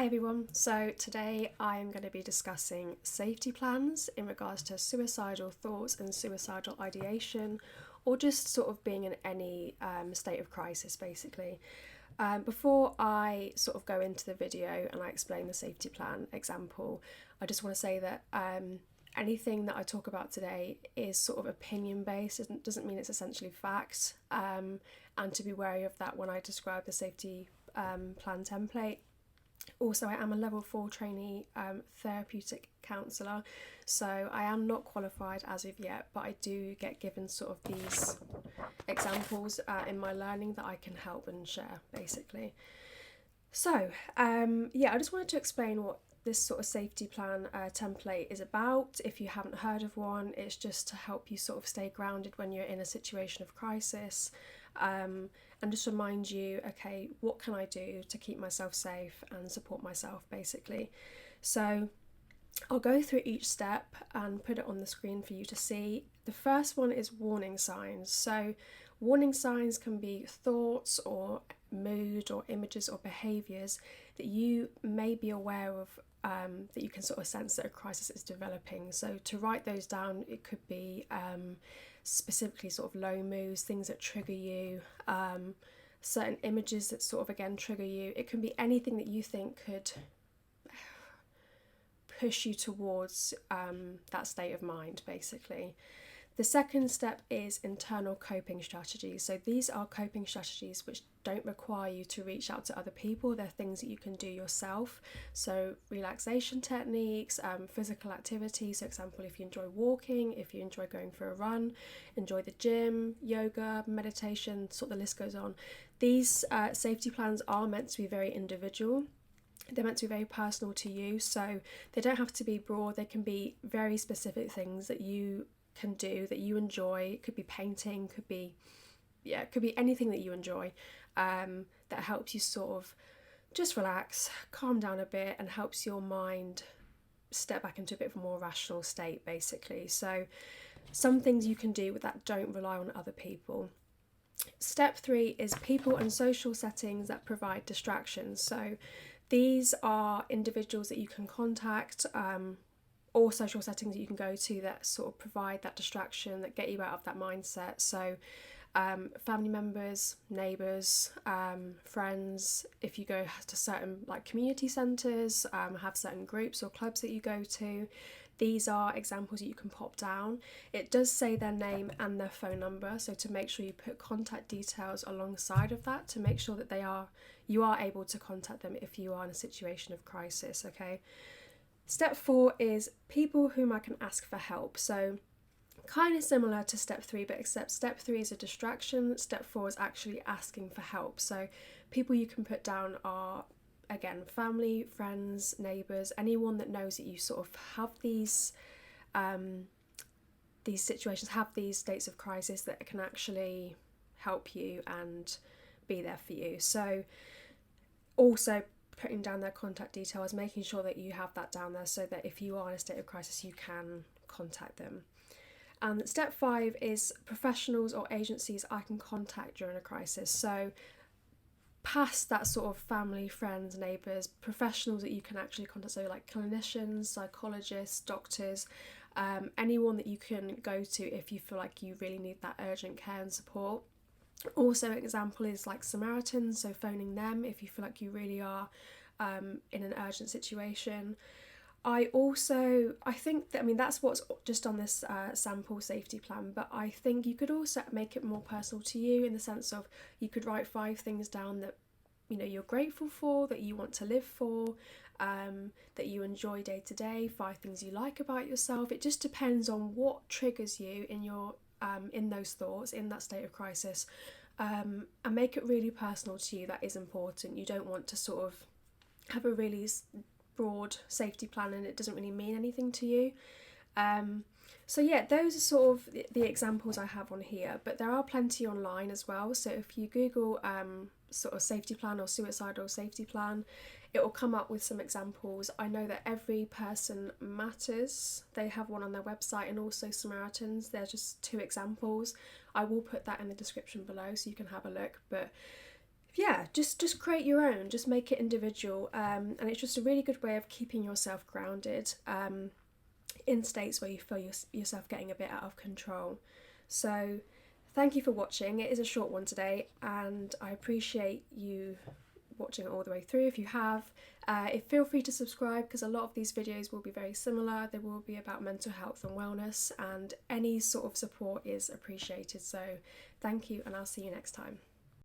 everyone, so today I'm going to be discussing safety plans in regards to suicidal thoughts and suicidal ideation, or just sort of being in any state of crisis basically. Before I sort of go into the video and I explain the safety plan example, I just want to say that anything that I talk about today is sort of opinion based. It doesn't mean it's essentially fact, and to be wary of that when I describe the safety plan template. Also, I am a level 4 trainee therapeutic counsellor, so I am not qualified as of yet, but I do get given sort of these examples in my learning that I can help and share basically. So I just wanted to explain what this sort of safety plan template is about. If you haven't heard of one, it's just to help you sort of stay grounded when you're in a situation of crisis, and just remind you, okay, what can I do to keep myself safe and support myself basically. So I'll go through each step and put it on the screen for you to see. The first one is warning signs. So warning signs can be thoughts or mood or images or behaviours that you may be aware of, that you can sort of sense that a crisis is developing. So to write those down, it could be specifically sort of low moods, things that trigger you, certain images that sort of again trigger you. It can be anything that you think could push you towards that state of mind basically. The second step is internal coping strategies. So these are coping strategies which don't require you to reach out to other people. They're things that you can do yourself. So relaxation techniques, physical activity. So example, if you enjoy walking, if you enjoy going for a run, enjoy the gym, yoga, meditation, sort of the list goes on. These safety plans are meant to be very individual. They're meant to be very personal to you. So they don't have to be broad. They can be very specific things that you can do that you enjoy. It could be painting, it could be anything that you enjoy, that helps you sort of just relax, calm down a bit, and helps your mind step back into a bit of a more rational state basically. So some things you can do with that don't rely on other people. Step 3 is people and social settings that provide distractions. So these are individuals that you can contact, or social settings that you can go to that sort of provide that distraction, that get you out of that mindset. So family members, neighbours, friends, if you go to certain like community centres, have certain groups or clubs that you go to, these are examples that you can pop down. It does say their name and their phone number, so to make sure you put contact details alongside of that to make sure that you are able to contact them if you are in a situation of crisis, okay? Step 4 is people whom I can ask for help. So kind of similar to step 3, but except step 3 is a distraction, step 4 is actually asking for help. So people you can put down are, again, family, friends, neighbours, anyone that knows that you sort of have these situations, have these states of crisis that can actually help you and be there for you. So also putting down their contact details, making sure that you have that down there so that if you are in a state of crisis you can contact them. And step 5 is professionals or agencies I can contact during a crisis. So past that sort of family, friends, neighbours, professionals that you can actually contact, so like clinicians, psychologists, doctors, anyone that you can go to if you feel like you really need that urgent care and support. Also, an example is like Samaritans, so phoning them if you feel like you really are in an urgent situation. I think that, that's what's just on this sample safety plan, but I think you could also make it more personal to you in the sense of you could write 5 things down that you're grateful for, that you want to live for, that you enjoy day to day, 5 things you like about yourself. It just depends on what triggers you in your in those thoughts, in that state of crisis, and make it really personal to you. That is important. You don't want to sort of have a really broad safety plan and it doesn't really mean anything to you. So yeah, those are sort of the examples I have on here, but there are plenty online as well. So if you Google sort of safety plan or suicidal safety plan, it will come up with some examples. I know that Every Person Matters, they have one on their website, and also Samaritans, they're just 2 examples. I will put that in the description below so you can have a look, but yeah, just create your own, just make it individual, and it's just a really good way of keeping yourself grounded in states where you feel yourself getting a bit out of control. So thank you for watching. It is a short one today, and I appreciate you watching it all the way through. If you have, feel free to subscribe, because a lot of these videos will be very similar. They will be about mental health and wellness, and any sort of support is appreciated. So thank you, and I'll see you next time.